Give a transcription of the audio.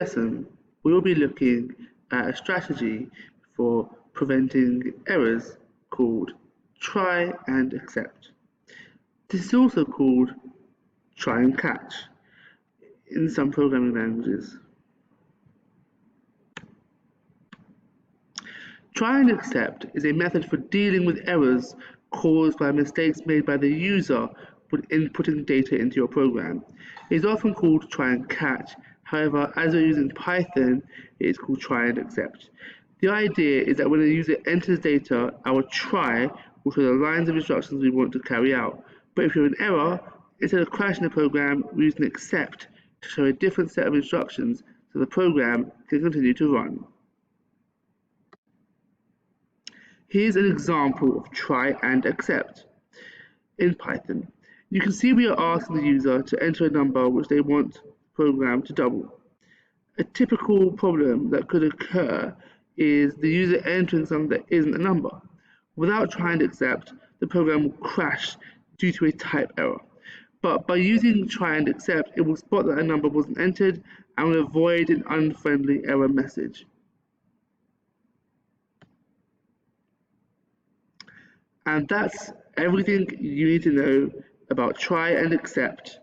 lesson, we will be looking at a strategy for preventing errors called try and accept. This is also called try and catch in some programming languages. Try and accept is a method for dealing with errors caused by mistakes made by the user when inputting data into your program. It is often called try and catch. However, as we're using Python, it is called try and accept. The idea is that when a user enters data, our try will show the lines of instructions we want to carry out. But if you have an error, instead of crashing the program, we use an accept to show a different set of instructions so the program can continue to run. Here's an example of try and accept in Python. You can see we are asking the user to enter a number which they want the program to double. A typical problem that could occur is the user entering something that isn't a number. Without try and accept, the program will crash due to a type error. But by using try and accept, it will spot that a number wasn't entered and will avoid an unfriendly error message. And that's everything you need to know about try and accept